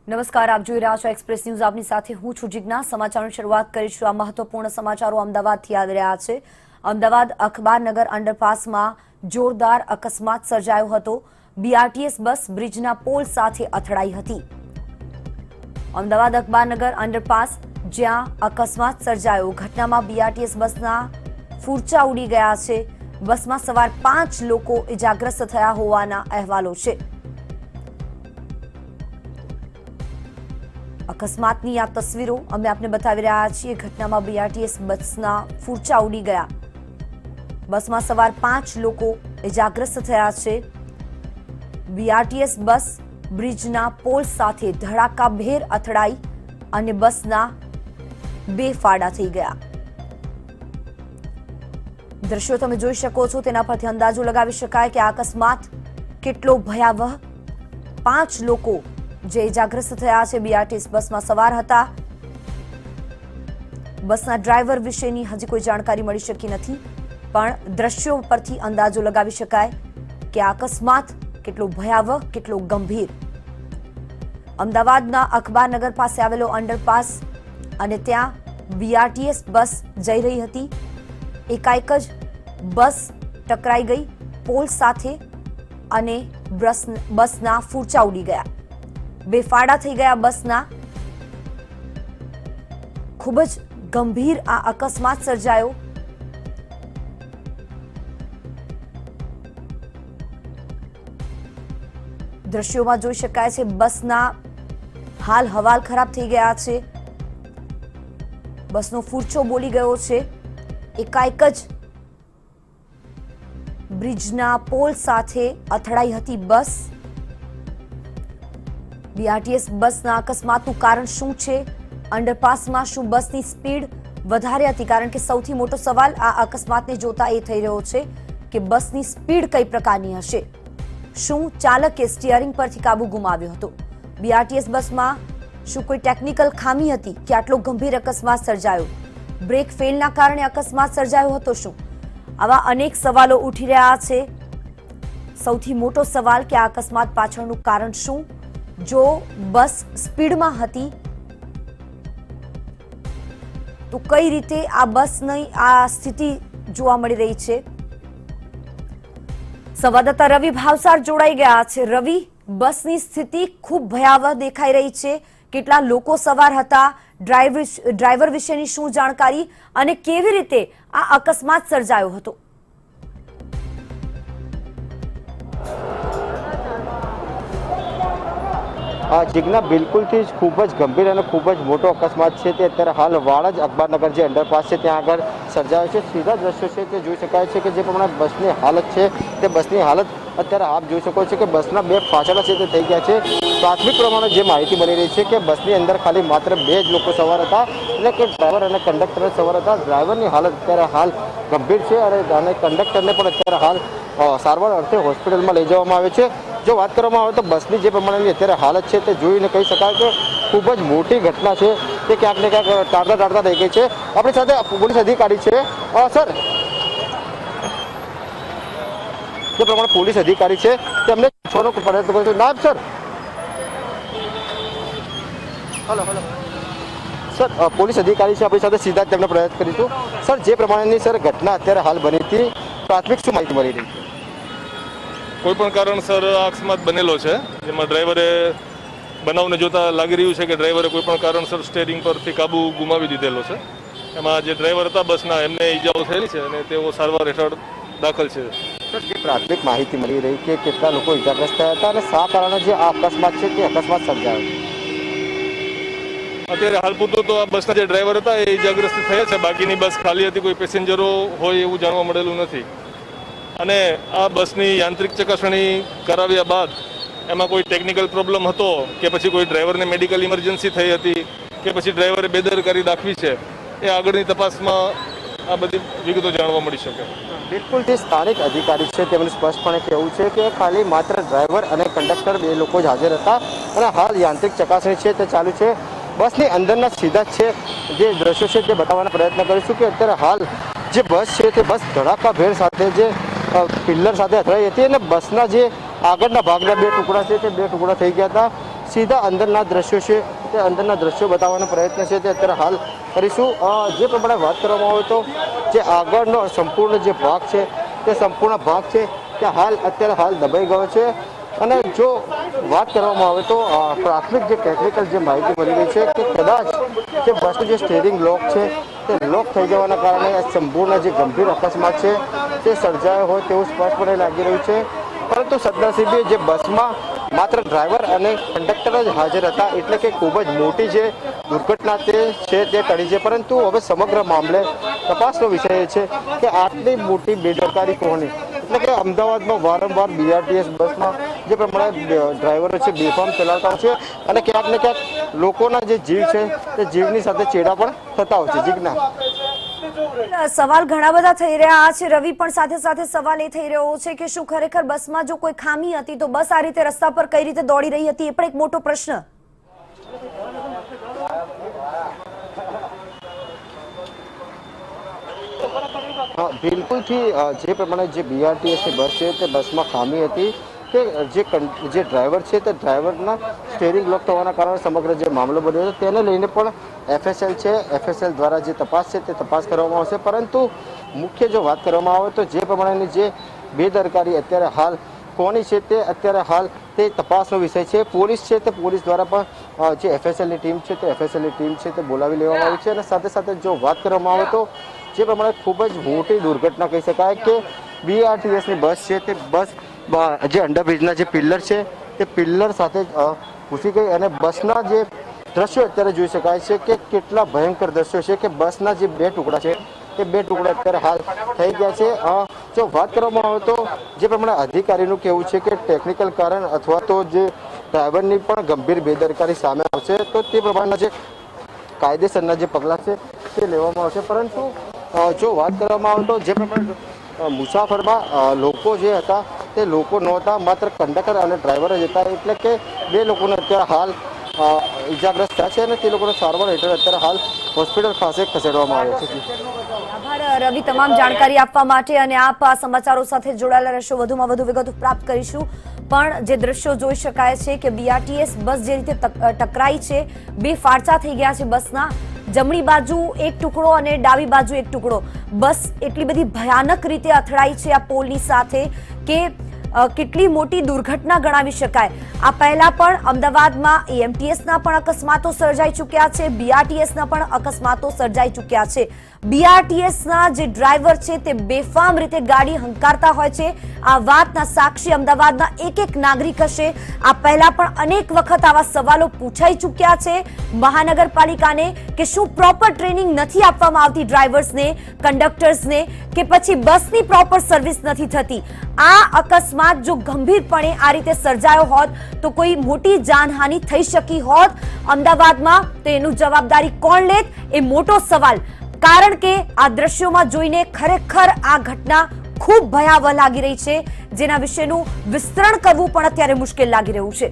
નમસ્કાર, આપ જોઈ રહ્યા છો એક્સપ્રેસ ન્યૂઝ. આપની સાથે હું છું જિજ્ઞા. સમાચારોની શરૂઆત કરીશું. આ મહત્વપૂર્ણ સમાચારો અમદાવાદથી આવી રહ્યા છે. અમદાવાદ અખબારનગર અંડરપાસમાં જોરદાર અકસ્માત સર્જાયો હતો. બીઆરટીએસ બસ બ્રિજના પોલ સાથે અથડાઈ હતી. અમદાવાદ અખબારનગર અંડરપાસ જ્યાં અકસ્માત સર્જાયો, ઘટનામાં બીઆરટીએસ બસના ફૂરચા ઉડી ગયા છે. બસમાં સવાર 5 લોકો ઇજાગ્રસ્ત થયા હોવાના અહેવાલો છે. અકસ્માતની આ તસવીરો અમે આપને બતાવી રહ્યા છીએ. ઘટનામાં બીઆરટીએસ બસના ફૂરચા ઉડી ગયા. બસમાં સવાર 5 લોકો ઇજાગ્રસ્ત થયા છે. બીઆરટીએસ બસ બ્રિજના પોલ સાથે ધડાકાભેર અથડાઈ અને બસના 2 ફાડા થઈ ગયા. દ્રશ્યો તમે જોઈ શકો છો, તેના પરથી અંદાજો લગાવી શકાય કે આ અકસ્માત કેટલો ભયાવહ. 5 લોકો જે ઇજાગ્રસ્ત થયા છે બીઆરટીએસ બસમાં સવાર હતા. બસના ડ્રાઈવર વિશેની હજી કોઈ જાણકારી મળી શકી નથી, પણ દ્રશ્યો પરથી અંદાજો લગાવી શકાય કે આ અકસ્માત કેટલો ભયાવહ, કેટલો ગંભીર. અમદાવાદના અખબારનગર પાસે આવેલો અંડરપાસ અને ત્યાં બીઆરટીએસ બસ જઈ રહી હતી. એકાએક જ બસ ટકરાઈ ગઈ પોલ સાથે અને બસના ફૂરચા ઉડી ગયા. 2 ફાડા થઈ ગયા બસના. ખૂબ જ ગંભીર આ અકસ્માત સર્જાયો. દ્રશ્યોમાં જોઈ શકાય છે બસના હાલ હવાલ ખરાબ થઈ ગયા છે. બસનો ફૂરચો બોલી ગયો છે. એકાએક જ બ્રિજના પોલ સાથે અથડાઈ હતી બસ. બીઆરટીએસ બસના અકસ્માતનું કારણ શું છે? અંડરપાસમાં શું બસની સ્પીડ વધારે હતી? કારણ કે સૌથી મોટો સવાલ આ અકસ્માતને જોતા એ થઈ રહ્યો છે કે બસની સ્પીડ કઈ પ્રકારની હશે. શું ચાલકે સ્ટીયરિંગ પરથી કાબુ ગુમાવ્યો હતો? બીઆરટીએસ બસમાં શું કોઈ ટેકનિકલ ખામી હતી કે આટલો ગંભીર અકસ્માત સર્જાયો? બ્રેક ફેલના કારણે અકસ્માત સર્જાયો હતો શું? આવા અનેક સવાલો ઉઠી રહ્યા છે. સૌથી મોટો સવાલ કે આ અકસ્માત પાછળનું કારણ શું? જો બસ સ્પીડમાં હતી તો કઈ રીતે આ બસની આ સ્થિતિ જોવા મળી રહી છે? સંવાદદાતા રવિ ભાવસાર જોડાઈ ગયા છે. રવિ, બસની સ્થિતિ ખૂબ ભયાવહ દેખાઈ રહી છે. કેટલા લોકો સવાર હતા? ડ્રાઈવર વિશેની શું જાણકારી અને કેવી રીતે આ અકસ્માત સર્જાયો હતો? જિજ્ઞા, બિલકુલથી જ ખૂબ જ ગંભીર અને ખૂબ જ મોટો અકસ્માત છે તે અત્યારે હાલ વાડજ અખબારનગર જે અંડરપાસ છે ત્યાં આગળ સર્જાયો છે. સીધા દ્રશ્યો છે તે જોઈ શકાય છે કે જે પ્રમાણે બસની હાલત છે તે બસની હાલત અત્યારે આપ જોઈ શકો છો કે બસના 2 ફાટલા છે તે થઈ ગયા છે. પ્રાથમિક પ્રમાણે જે માહિતી મળી રહી છે કે બસની અંદર ખાલી માત્ર 2 જ લોકો સવાર હતા, એટલે કે ડ્રાઈવર અને કંડક્ટર સવાર હતા. ડ્રાઈવરની હાલત અત્યારે હાલ ગંભીર છે અને કંડક્ટરને પણ અત્યારે હાલ સારવાર અર્થે હોસ્પિટલમાં લઈ જવામાં આવે છે. જો વાત કરવામાં આવે તો બસની જે પ્રમાણેની અત્યારે હાલત છે તે જોઈને કહી શકાય કે ખૂબ જ મોટી ઘટના છે તે ક્યાંક ને ક્યાંક ટાળતા થઈ ગઈ છે. આપણી સાથે પોલીસ અધિકારી છે. સર, જે પ્રમાણે પોલીસ અધિકારી છે તેમને પૂછવાનો પ્રયત્ન કરીશું. નાયબ સર, હલો સર, પોલીસ અધિકારી છે આપણી સાથે, સીધા જ તેમને પ્રયત્ન કરીશું. સર, જે પ્રમાણેની સર ઘટના અત્યારે હાલ બની હતી, પ્રાથમિક શું માહિતી મળી રહી છે? કોઈ પણ કારણસર આ અકસ્માત બનેલો છે, જેમાં ડ્રાઈવરે બનાવને જોતા લાગી રહ્યું છે કે ડ્રાઈવરે કોઈ પણ કારણસર સ્ટેરિંગ પરથી કાબુ ગુમાવી દીધેલો છે. એમાં જે ડ્રાઈવર હતા બસના, એમને ઈજાઓ થયેલી છે અને તેઓ સારવાર હેઠળ દાખલ છે. સર, જે પ્રાથમિક માહિતી મળી રહી કે કેટલા લોકો ઇજાગ્રસ્ત થયા હતા અને શા કારણે જે આ અકસ્માત છે તે અકસ્માત સર્જાયો? અત્યારે હાલ પૂરતું તો આ બસના જે ડ્રાઈવર હતા એ ઇજાગ્રસ્ત થયા છે. બાકીની બસ ખાલી હતી, કોઈ પેસેન્જરો હોય એવું જાણવા મળેલું નથી. અને આ બસની યાંત્રિક ચકાસણી કરાવ્યા બાદ એમાં કોઈ ટેકનિકલ પ્રોબ્લેમ હતો કે પછી કોઈ ડ્રાઈવરને મેડિકલ ઇમરજન્સી થઈ હતી કે પછી ડ્રાઈવરે બેદરકારી દાખવી છે, એ આગળની તપાસમાં આ બધી વિગતો જાણવા મળી શકે. બિલકુલ, જે સ્થાનિક અધિકારી છે તેમનું સ્પષ્ટપણે કહેવું છે કે ખાલી માત્ર ડ્રાઈવર અને કંડક્ટર 2 લોકો જ હાજર હતા અને હાલ યાંત્રિક ચકાસણી છે તે ચાલુ છે. બસની અંદરના સીધા જ છે જે દ્રશ્યો છે તે બતાવવાનો પ્રયત્ન કરીશું કે અત્યારે હાલ જે બસ છે તે બસ ધડાકાભેર સાથે જે પિલ્લર સાથે અથડાઈ હતી અને બસના જે આગળના ભાગના 2 ટુકડા છે તે 2 ટુકડા થઈ ગયા હતા. સીધા અંદરના દ્રશ્યો છે તે અંદરના દ્રશ્યો બતાવવાનો પ્રયત્ન છે તે અત્યારે હાલ કરીશું. જે પ્રમાણે વાત કરવામાં આવે તો જે આગળનો સંપૂર્ણ જે ભાગ છે તે સંપૂર્ણ ભાગ છે તે અત્યારે હાલ દબાઈ ગયો છે. અને જો વાત કરવામાં આવે તો પ્રાથમિક જે ટેકનિકલ જે માહિતી મળી રહી છે કે કદાચ જે બસનું જે સ્ટીયરિંગ લોક છે તે લોક થઈ જવાના કારણે આ સંપૂર્ણ જે ગંભીર અકસ્માત છે તે સર્જાયો હોય તેવું સ્પષ્ટપણે લાગી રહ્યું છે. પરંતુ સદનસીબે જે બસમાં માત્ર ડ્રાઈવર અને કંડક્ટર જ હાજર હતા એટલે કે ખૂબ જ મોટી જે દુર્ઘટના તે ટળી છે. પરંતુ હવે સમગ્ર મામલે તપાસનો વિષય એ છે કે આટલી મોટી બેદરકારી કોની, એટલે કે અમદાવાદમાં વારંવાર બીઆરટીએસ બસમાં જે પ્રમાણે ડ્રાઈવરો છે બેફામ ચલાવતા હોય છે અને ક્યાંક ને ક્યાંક લોકોના જે જીવ છે તે જીવની સાથે ચેડા પણ થતા હોય છે. જીજ્ઞા, સવાલ ઘણા બધા થઈ રહ્યા છે રવિ, પણ સાથે સાથે સવાલ એ થઈ રહ્યો છે કે શું ખરેખર બસમાં જો કોઈ ખામી હતી તો બસ આ રીતે રસ્તા પર કઈ રીતે દોડી રહી હતી, એ પણ એક મોટો પ્રશ્ન. બિલકુલથી જે પ્રમાણે જે બીઆરટીએસની બસ છે તે બસમાં ખામી હતી કે જે ડ્રાઈવર છે તે ડ્રાઈવરના સ્ટીયરિંગ લોક થવાના કારણે સમગ્ર જે મામલો બન્યો હતો તેને લઈને પણ એફએસએલ છે, એફએસએલ દ્વારા જે તપાસ છે તે તપાસ કરવામાં આવશે. પરંતુ મુખ્ય જો વાત કરવામાં આવે તો જે પ્રમાણેની જે બેદરકારી અત્યારે હાલ કોની છે તે અત્યારે હાલ તે તપાસનો વિષય છે. પોલીસ છે તે પોલીસ દ્વારા પણ જે એફએસએલની ટીમ છે તે એફએસએલની ટીમ છે તે બોલાવી લેવામાં આવી છે. અને સાથે સાથે જો વાત કરવામાં આવે તો જે પ્રમાણે ખૂબ જ મોટી દુર્ઘટના કહી શકાય કે બીઆરટીએસની બસ છે તે બસ જે અંડરબ્રિજના જે પિલ્લર છે તે પિલ્લર સાથે ઘૂસી ગઈ અને બસના જે દ્રશ્યો અત્યારે જોઈ શકાય છે કે કેટલા ભયંકર દ્રશ્યો છે કે બસના જે બે ટુકડા છે તે બે ટુકડા અત્યારે હાલ થઈ ગયા છે. જો વાત કરવામાં આવે તો જે પ્રમાણે અધિકારીનું કહેવું છે કે ટેકનિકલ કારણ અથવા તો જે ડ્રાઈવરની પણ ગંભીર બેદરકારી સામે આવશે તો તે પ્રમાણેના જે કાયદેસરના જે પગલાં છે તે લેવામાં આવશે. પરંતુ જો વાત કરવામાં આવે તો જે પ્રમાણે મુસાફરમાં લોકો જે હતા તે લોકો નહોતા, માત્ર કંડક્ટર અને ડ્રાઈવર જ હતા. એટલે કે બે લોકોને અત્યારે હાલ ઈજાગ્રસ્ત થયા છે અને તે લોકોને સારવાર હેઠળ અત્યારે હાલ હોસ્પિટલ ખાતે ખસેડવામાં આવ્યા છે. આભાર રવિ તમામ જાણકારી આપવા માટે, અને આપ આ સમાચારો સાથે જોડાયેલા રહેશો, વધુમાં વધુ વિગતો પ્રાપ્ત કરીશું. પણ જે દ્રશ્યો જોઈ શકાય છે કે બીઆરટીએસ બસ જે રીતે ટકરાઈ છે, બે ફાળચા થઈ ગયા છે બસના, જમણી બાજુ એક ટુકડો અને ડાબી બાજુ એક ટુકડો. બસ એટલી બધી ભયાનક રીતે અથડાઈ છે આ પોલની સાથે કે કેટલી મોટી દુર્ઘટના ગણાવી શકાય. આ પહેલા પણ અમદાવાદમાં એએમટીએસના પણ અકસ્માતો સર્જાઈ ચૂક્યા છે, બીઆરટીએસના પણ અકસ્માતો સર્જાઈ ચૂક્યા છે. બીઆરટીએસના જે ડ્રાઈવર છે તે બેફામ રીતે ગાડી હંકારતા હોય છે. આ વાતના સાક્ષી અમદાવાદના એક નાગરિક હશે. આ પહેલા પણ અનેક વખત આવા સવાલો પૂછાઈ ચૂક્યા છે મહાનગરપાલિકાને કે શું પ્રોપર ટ્રેનિંગ નથી આપવામાં આવતી ડ્રાઈવર્સને, કંડક્ટર્સને, કે પછી બસની પ્રોપર સર્વિસ નથી થતી. આ અકસ્માત જો ગંભીરપણે આ રીતે સર્જાયો હોત તો કોઈ મોટી જાનહાનિ થઈ શકી હોત અમદાવાદમાં, તો એનું જવાબદારી કોણ લેત એ મોટો સવાલ. કારણ કે આ દ્રશ્યોમાં જોઈને ખરેખર આ ઘટના ખૂબ ભયાવહ લાગી રહી છે, જેના વિશેનું વિસ્તરણ કરવું પણ અત્યારે મુશ્કેલ લાગી રહ્યું છે.